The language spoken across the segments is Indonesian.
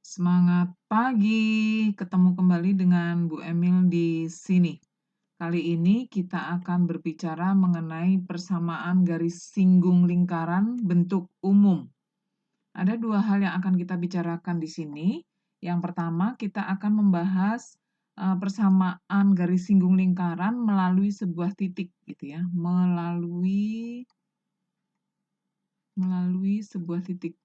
Semangat pagi, ketemu kembali dengan Bu Emil di sini. Kali ini kita akan berbicara mengenai persamaan garis singgung lingkaran bentuk umum. Ada dua hal yang akan kita bicarakan di sini. Yang pertama, kita akan membahas persamaan garis singgung lingkaran melalui sebuah titik, gitu ya, melalui sebuah titik.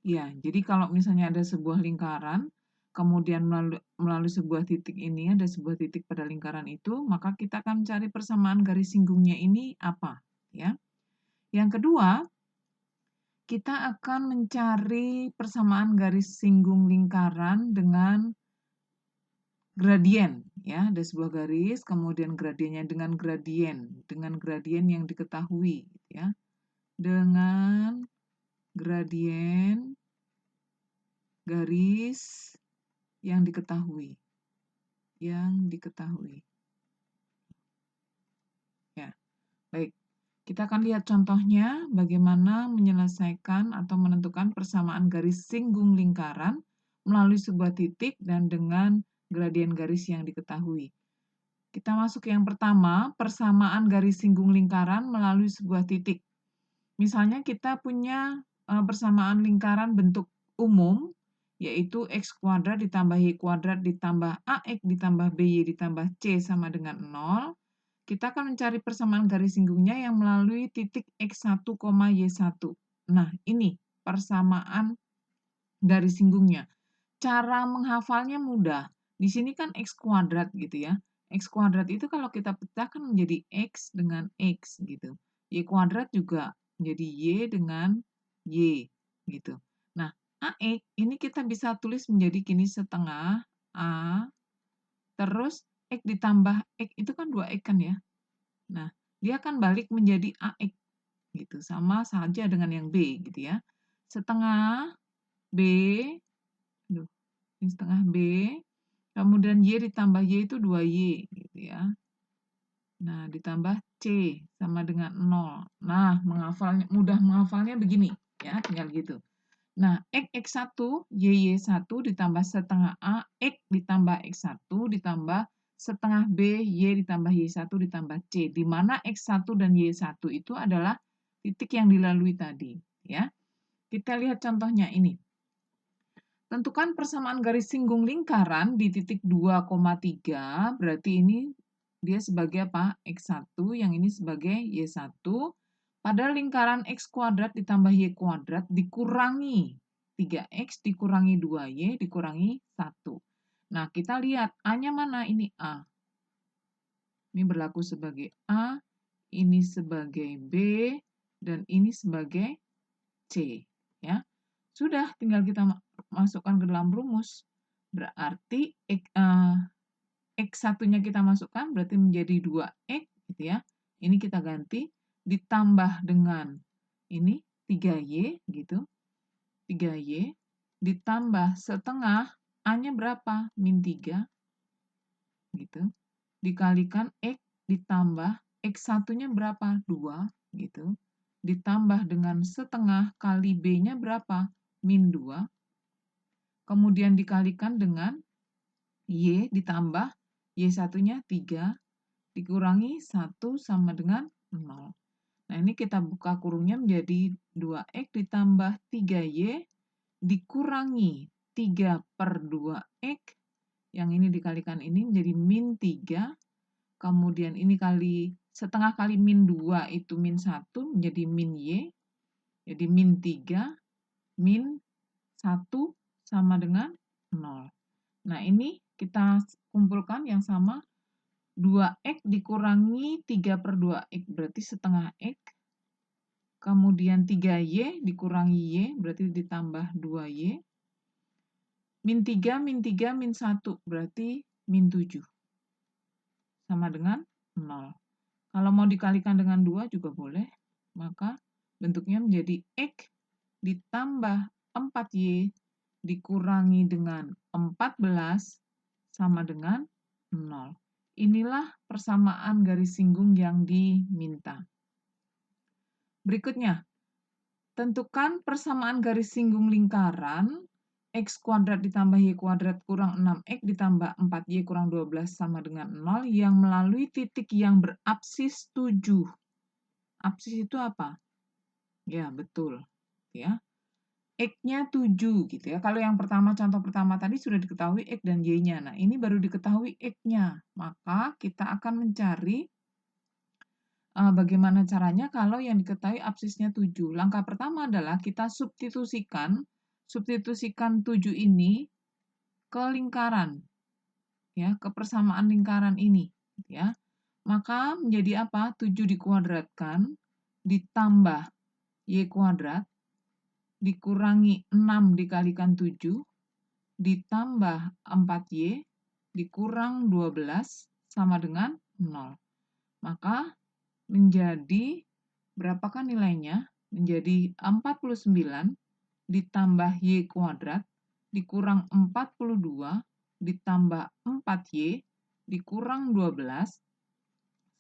Ya, jadi kalau misalnya ada sebuah lingkaran, kemudian melalui sebuah titik ini, ada sebuah titik pada lingkaran itu, maka kita akan cari persamaan garis singgungnya ini apa, ya. Yang kedua, kita akan mencari persamaan garis singgung lingkaran dengan gradien, ya. Ada sebuah garis, kemudian gradiennya dengan gradien yang diketahui, ya. Dengan gradien garis yang diketahui. Ya, baik. Kita akan lihat contohnya bagaimana menyelesaikan atau menentukan persamaan garis singgung lingkaran melalui sebuah titik dan dengan gradien garis yang diketahui. Kita masuk ke yang pertama, persamaan garis singgung lingkaran melalui sebuah titik. Misalnya kita punya persamaan lingkaran bentuk umum, yaitu x kuadrat ditambah y kuadrat ditambah ax ditambah by ditambah c sama dengan 0. Kita akan mencari persamaan garis singgungnya yang melalui titik x1, y1. Nah, ini persamaan garis singgungnya. Cara menghafalnya mudah. Di sini kan x kuadrat gitu ya. X kuadrat itu kalau kita pecahkan menjadi x dengan x gitu. Y kuadrat juga menjadi y dengan y gitu. Nah, AX ini kita bisa tulis menjadi gini setengah A, terus X ditambah X itu kan 2X kan ya. Nah, dia akan balik menjadi AX gitu. Sama saja dengan yang B gitu ya. Setengah B, aduh, ini setengah B, kemudian Y ditambah Y itu 2Y gitu ya. Nah, ditambah C sama dengan 0. Nah, mudah menghafalnya begini ya, tinggal gitu. Nah, X1, Y1 ditambah setengah A, X ditambah X1 ditambah setengah B, Y ditambah Y1 ditambah C, di mana X1 dan Y1 itu adalah titik yang dilalui tadi. Ya, kita lihat contohnya ini. Tentukan persamaan garis singgung lingkaran di titik 2,3, berarti ini dia sebagai apa? X1, yang ini sebagai Y1, pada lingkaran X kuadrat ditambah Y kuadrat dikurangi 3X dikurangi 2Y dikurangi 1. Nah, kita lihat A-nya mana? Ini A. Ini berlaku sebagai A, ini sebagai B, dan ini sebagai C. Ya, sudah, tinggal kita masukkan ke dalam rumus. Berarti X1-nya kita masukkan, berarti menjadi 2X, gitu ya. Ini kita ganti, ditambah dengan ini 3Y, gitu. 3Y, ditambah setengah, A-nya berapa? Min 3, gitu. Dikalikan X, ditambah X1-nya berapa? 2, gitu. Ditambah dengan setengah kali B-nya berapa? Min 2. Kemudian dikalikan dengan Y ditambah Y1-nya 3, dikurangi 1 sama dengan 0. Nah, ini kita buka kurungnya menjadi 2X ditambah 3Y dikurangi 3 per 2X. Yang ini dikalikan ini menjadi min 3. Kemudian ini setengah kali min 2 itu min 1 menjadi min Y. Jadi min 3 min 1 sama dengan 0. Nah, ini kita kumpulkan yang sama. 2X dikurangi 3 per 2X berarti setengah X. Kemudian 3Y dikurangi Y berarti ditambah 2Y. Min 3, min 3, min 1 berarti min 7. Sama dengan 0. Kalau mau dikalikan dengan 2 juga boleh. Maka bentuknya menjadi X ditambah 4Y dikurangi dengan 14 sama dengan 0. Inilah persamaan garis singgung yang diminta. Berikutnya, Tentukan persamaan garis singgung lingkaran x kuadrat ditambah y kuadrat kurang 6x ditambah 4y kurang 12 sama dengan 0 yang melalui titik yang berapsis 7. Apsis itu apa? Ya, betul. Ya. X-nya 7 gitu ya. Kalau yang pertama, contoh pertama tadi sudah diketahui X dan Y-nya. Nah, ini baru diketahui X-nya. Maka kita akan mencari bagaimana caranya kalau yang diketahui absisnya 7. Langkah pertama adalah kita substitusikan 7 ini ke lingkaran, ya, ke persamaan lingkaran ini, ya. Maka menjadi apa? 7 dikuadratkan ditambah y kuadrat dikurangi 6 dikalikan 7 ditambah 4y dikurang 12 sama dengan 0. Maka menjadi berapakah nilainya? Menjadi 49 ditambah y kuadrat dikurang 42 ditambah 4y dikurang 12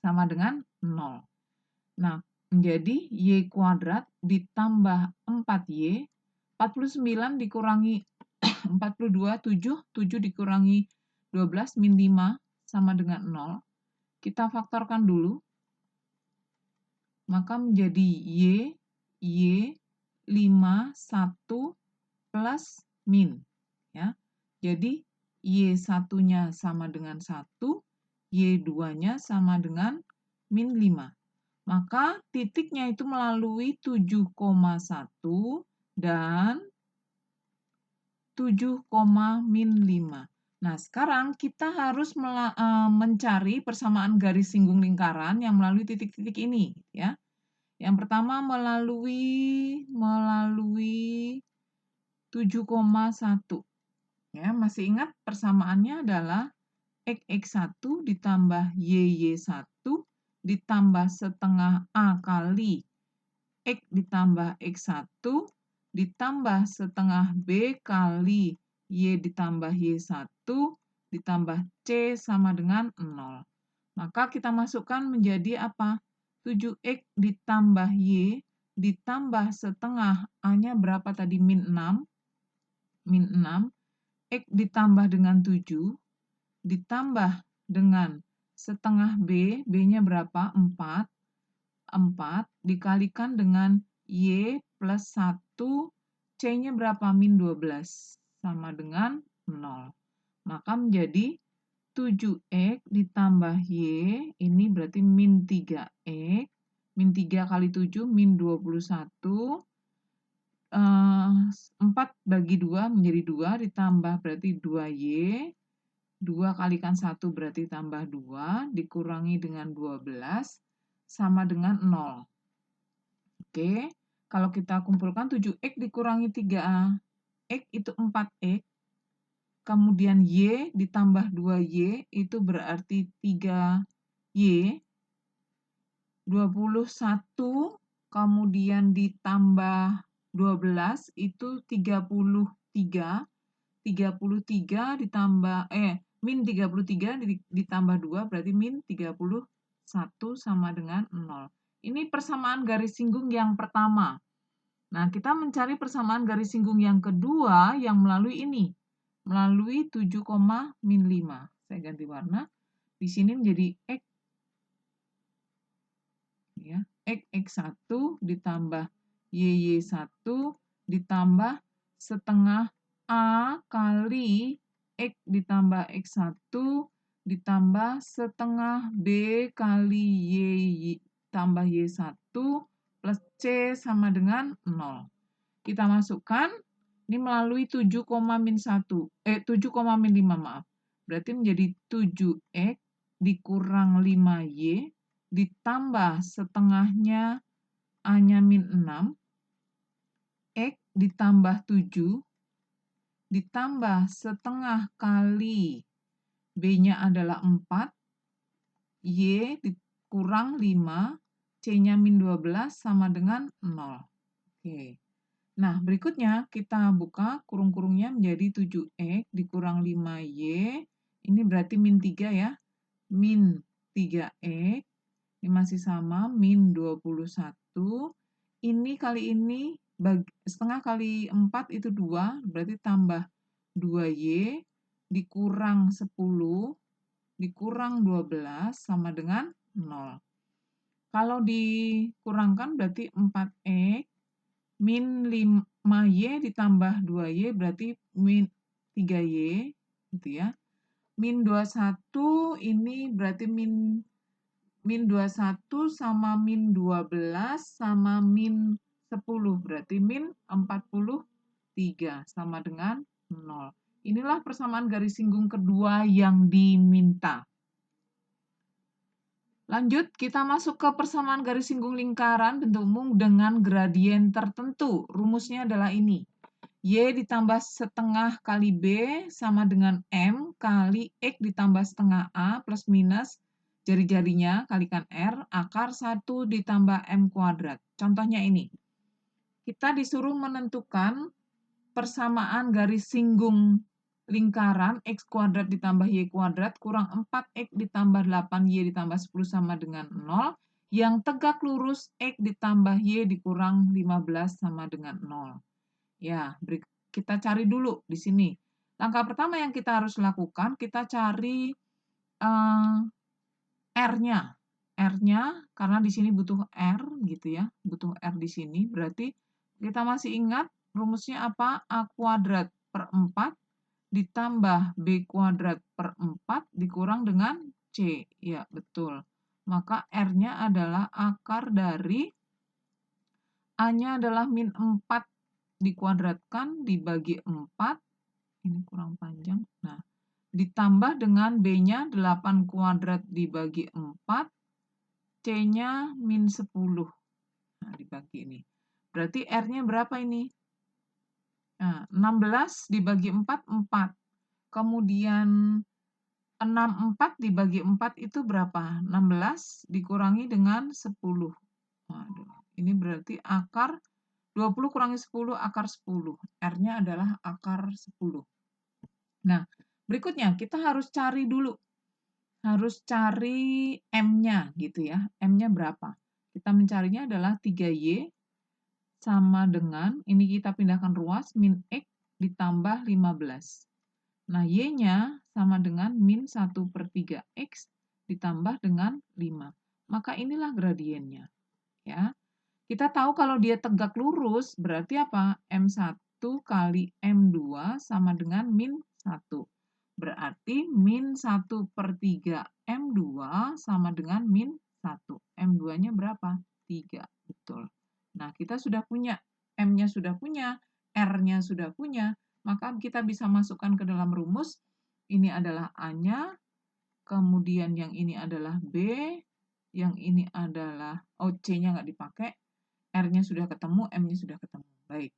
sama dengan 0. Nah, menjadi y kuadrat ditambah 4y, 49 dikurangi 42, 7 dikurangi 12, min 5 sama dengan 0. Kita faktorkan dulu. Maka menjadi y 5, 1 plus min. Ya. Jadi, y1-nya sama dengan 1, y2-nya sama dengan min 5. Maka titiknya itu melalui 7,1 dan 7, min 5. Nah, sekarang kita harus mencari persamaan garis singgung lingkaran yang melalui titik-titik ini, ya. Yang pertama melalui 7,1. Ya, masih ingat persamaannya adalah x1 ditambah y1 ditambah setengah a kali x ditambah x1 ditambah setengah b kali y ditambah y1 ditambah c sama dengan 0. Maka kita masukkan menjadi apa? 7x ditambah y ditambah setengah a-nya berapa tadi? Min 6. Min 6. X ditambah dengan 7 ditambah dengan setengah b, b-nya berapa? 4. 4 dikalikan dengan y plus 1, c-nya berapa? Min 12, sama dengan 0. Maka menjadi 7x ditambah y, ini berarti min 3x, min 3 kali 7, min 21, 4 bagi 2 menjadi 2, ditambah berarti 2y, 2 kalikan 1 berarti tambah 2, dikurangi dengan 12, sama dengan 0. Oke, kalau kita kumpulkan 7x dikurangi 3a, x itu 4x, kemudian y ditambah 2y itu berarti 3y, 21 kemudian ditambah 12 itu 33, 33 ditambah, min 33 ditambah 2 berarti min 31 sama dengan 0. Ini persamaan garis singgung yang pertama. Nah, kita mencari persamaan garis singgung yang kedua yang melalui ini. Melalui 7, min 5. Saya ganti warna. Di sini menjadi x. Ya, x1 ditambah y1 ditambah setengah a kali x ditambah x1 ditambah setengah b kali y tambah y1 plus c sama dengan 0. Kita masukkan, ini melalui 7, min 1, 7, min 5, maaf. Berarti menjadi 7x dikurang 5y ditambah setengahnya a-nya min 6, x ditambah 7 ditambah setengah kali b-nya adalah 4, y dikurang 5, c-nya min 12 sama dengan 0. Oke. Nah, berikutnya kita buka kurung-kurungnya menjadi 7x dikurang 5y. Ini berarti min 3 ya. Min 3x. Ini masih sama, min 21. Ini kali ini setengah kali 4 itu 2, berarti tambah 2Y dikurang 10 dikurang 12 sama dengan 0. Kalau dikurangkan berarti 4X min 5Y ditambah 2Y berarti min 3Y, gitu ya. Min 21 ini berarti min 21 sama min 12 sama min 10, berarti min 43 sama dengan 0. Inilah persamaan garis singgung kedua yang diminta. Lanjut, kita masuk ke persamaan garis singgung lingkaran bentuk umum dengan gradien tertentu. Rumusnya adalah ini. Y ditambah setengah kali B sama dengan M kali X ditambah setengah A plus minus jari-jarinya kalikan R akar 1 ditambah M kuadrat. Contohnya ini. Kita disuruh menentukan persamaan garis singgung lingkaran X kuadrat ditambah Y kuadrat kurang 4X ditambah 8Y ditambah 10 sama dengan 0 yang tegak lurus X ditambah Y dikurang 15 sama dengan 0. Ya, kita cari dulu di sini. Langkah pertama yang kita harus lakukan, kita cari R-nya. R-nya, karena di sini butuh R, gitu ya. Butuh R di sini, berarti kita masih ingat rumusnya apa? A kuadrat per 4 ditambah B kuadrat per 4 dikurang dengan C. Ya, betul. Maka R-nya adalah akar dari A-nya adalah min 4 dikuadratkan dibagi 4. Ini kurang panjang. Nah, ditambah dengan B-nya 8 kuadrat dibagi 4. C-nya min 10. Nah, dibagi ini. Berarti R-nya berapa ini? Nah, 16 dibagi 4, 4. Kemudian 64 dibagi 4 itu berapa? 16 dikurangi dengan 10. Waduh, ini berarti akar 20 kurangi 10, akar 10. R-nya adalah akar 10. Nah, berikutnya kita harus cari dulu. Harus cari M-nya gitu ya. M-nya berapa? Kita mencarinya adalah 3Y sama dengan, ini kita pindahkan ruas, min X ditambah 15. Nah, Y-nya sama dengan min 1/3X ditambah dengan 5. Maka inilah gradiennya. Ya. Kita tahu kalau dia tegak lurus, berarti apa? M1 kali M2 sama dengan min 1. Berarti min 1/3 M2 sama dengan min 1. M2-nya berapa? 3. Betul. Nah, kita sudah punya. M-nya sudah punya, R-nya sudah punya, maka kita bisa masukkan ke dalam rumus. Ini adalah A-nya, kemudian yang ini adalah B, yang ini adalah C-nya nggak dipakai, R-nya sudah ketemu, M-nya sudah ketemu. Baik.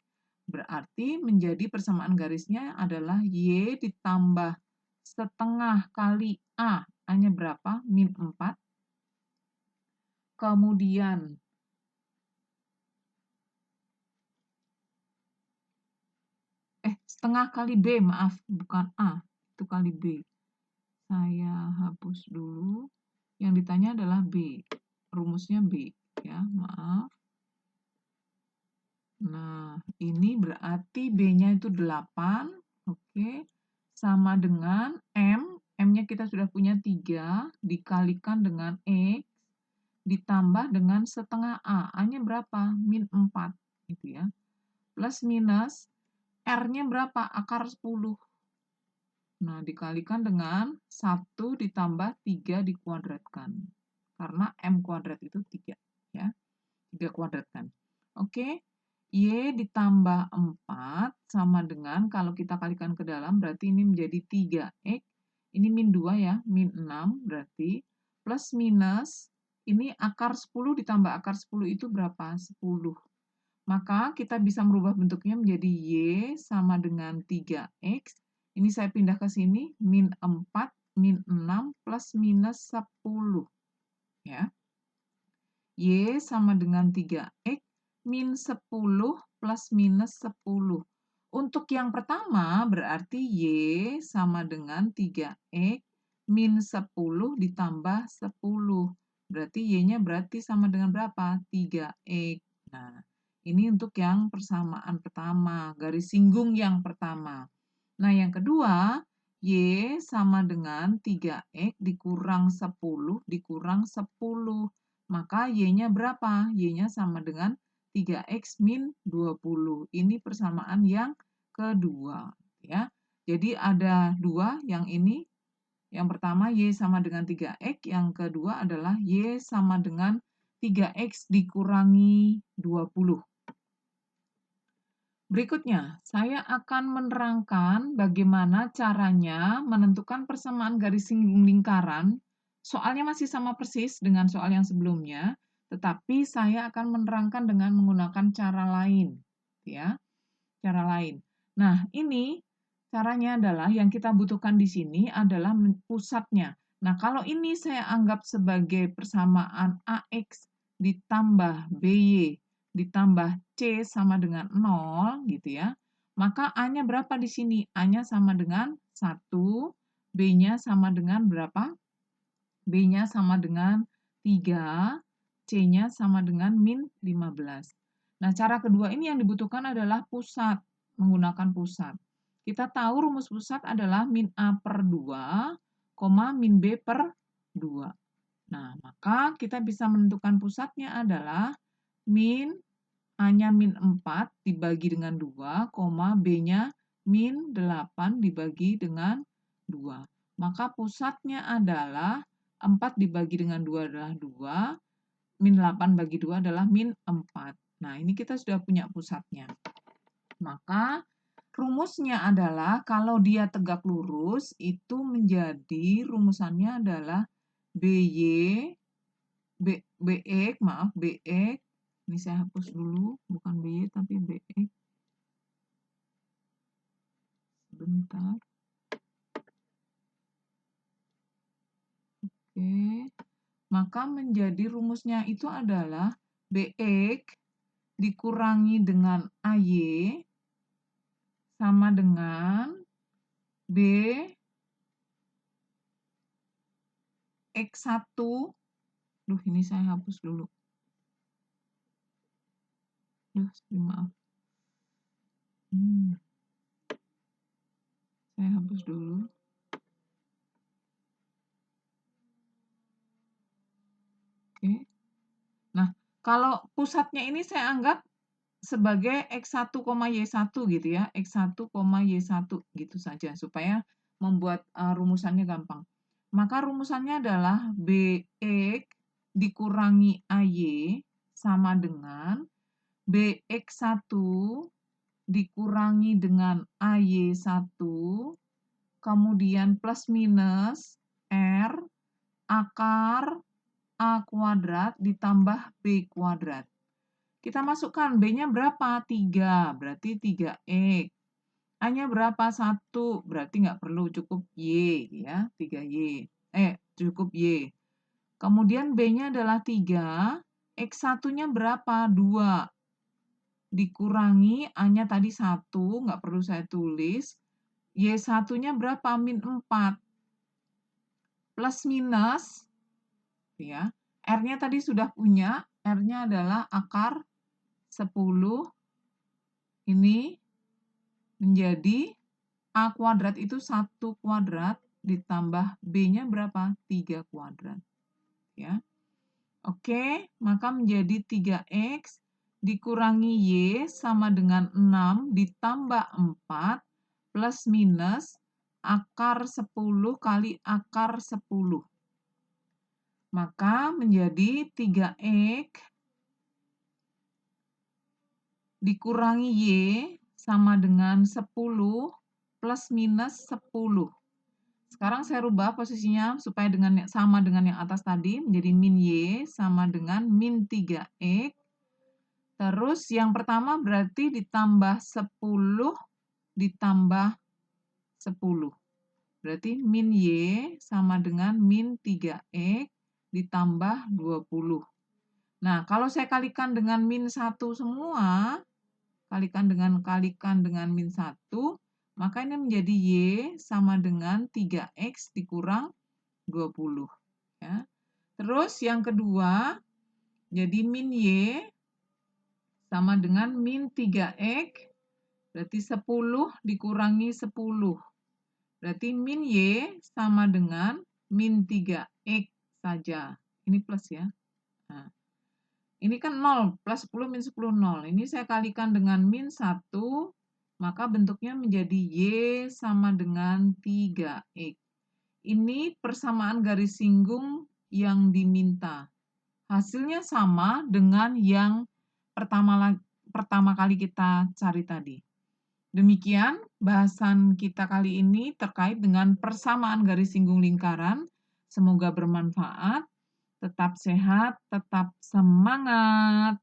Berarti menjadi persamaan garisnya adalah Y ditambah setengah kali A. A-nya berapa? Min 4. Kemudian setengah kali B, maaf, bukan A. Itu kali B. Saya hapus dulu. Yang ditanya adalah B. Rumusnya B. Ya, maaf. Nah, ini berarti B-nya itu 8. Oke. Sama dengan M. M-nya kita sudah punya 3. Dikalikan dengan X. Ditambah dengan setengah A. A-nya berapa? Min 4. Gitu ya. Plus minus. R-nya berapa? Akar 10. Nah, dikalikan dengan 1 ditambah 3 dikuadratkan. Karena M kuadrat itu 3. Ya. 3 kuadratkan. Oke. Y ditambah 4 sama dengan, kalau kita kalikan ke dalam, berarti ini menjadi 3X. Ini min 2 ya, min 6 berarti. Plus minus, ini akar 10 ditambah akar 10 itu berapa? 10. Maka kita bisa merubah bentuknya menjadi Y sama dengan 3X. Ini saya pindah ke sini, min 4, min 6, plus minus 10. Ya. Y sama dengan 3X min 10 plus minus 10. Untuk yang pertama berarti Y sama dengan 3X min 10 ditambah 10. Berarti Y-nya berarti sama dengan berapa? 3X. Nah, Ini untuk yang persamaan pertama, garis singgung yang pertama. Nah, yang kedua, Y sama dengan 3X dikurang 10 dikurang 10. Maka Y-nya berapa? Y-nya sama dengan 3X min 20. Ini persamaan yang kedua. Ya. Jadi ada dua, yang ini. Yang pertama, Y sama dengan 3X. Yang kedua adalah Y sama dengan 3X dikurangi 20. Berikutnya, saya akan menerangkan bagaimana caranya menentukan persamaan garis singgung lingkaran. Soalnya masih sama persis dengan soal yang sebelumnya, tetapi saya akan menerangkan dengan menggunakan cara lain, ya, cara lain. Nah, ini caranya adalah yang kita butuhkan di sini adalah pusatnya. Nah, kalau ini saya anggap sebagai persamaan AX ditambah BY ditambah C sama dengan 0, gitu ya. Maka A-nya berapa di sini? A-nya sama dengan 1, B-nya sama dengan berapa? B-nya sama dengan 3, C-nya sama dengan min 15. Nah, cara kedua ini yang dibutuhkan adalah pusat, menggunakan pusat. Kita tahu rumus pusat adalah min A per 2, min B per 2. Nah, maka kita bisa menentukan pusatnya adalah min A-nya min 4 dibagi dengan 2, B-nya min 8 dibagi dengan 2. Maka pusatnya adalah 4 dibagi dengan 2 adalah 2, min 8 bagi 2 adalah min 4. Nah, ini kita sudah punya pusatnya. Maka rumusnya adalah kalau dia tegak lurus, itu menjadi rumusannya adalah BX, ini saya hapus dulu, bukan BY tapi BX. Sebentar. Oke. Maka menjadi rumusnya itu adalah BX dikurangi dengan AY sama dengan B X1. Duh, ini saya hapus dulu. Duh, maaf. Saya hapus dulu. Oke. Nah, kalau pusatnya ini saya anggap sebagai X1, Y1 gitu ya. X1, Y1 gitu saja supaya membuat rumusannya gampang. Maka rumusannya adalah BX dikurangi AY sama dengan BX1 dikurangi dengan AY1, kemudian plus minus R akar A kuadrat ditambah B kuadrat. Kita masukkan B-nya berapa? 3, berarti 3X. A-nya berapa? 1, berarti nggak perlu, cukup Y, ya, 3Y. Cukup Y. Kemudian B-nya adalah 3, X1-nya berapa? 2. Dikurangi, A-nya tadi 1, nggak perlu saya tulis. Y1-nya berapa? Min 4. Plus minus, ya. R-nya tadi sudah punya, R-nya adalah akar 10, ini menjadi A kuadrat itu 1 kuadrat ditambah B-nya berapa? 3 kuadrat. Ya. Oke, maka menjadi 3X dikurangi Y sama dengan 6 ditambah 4 plus minus akar 10 kali akar 10. Maka menjadi 3X dikurangi Y sama dengan 10 plus minus 10. Sekarang saya rubah posisinya supaya sama dengan yang atas tadi, menjadi min Y sama dengan min 3X. Terus yang pertama berarti ditambah 10 ditambah 10. Berarti min Y sama dengan min 3X ditambah 20. Nah, kalau saya kalikan dengan min 1 semua, kalikan dengan min 1, maka ini menjadi Y sama dengan 3X dikurang 20. Ya. Terus yang kedua, jadi min Y sama dengan min 3X, berarti 10 dikurangi 10. Berarti min Y sama dengan min 3X saja. Ini plus ya. Nah, ini kan 0, plus 10 min 10, 0. Ini saya kalikan dengan min 1, maka bentuknya menjadi Y sama dengan 3X. Ini persamaan garis singgung yang diminta. Hasilnya sama dengan yang pertama kali kita cari tadi. Demikian bahasan kita kali ini terkait dengan persamaan garis singgung lingkaran. Semoga bermanfaat. Tetap sehat, tetap semangat.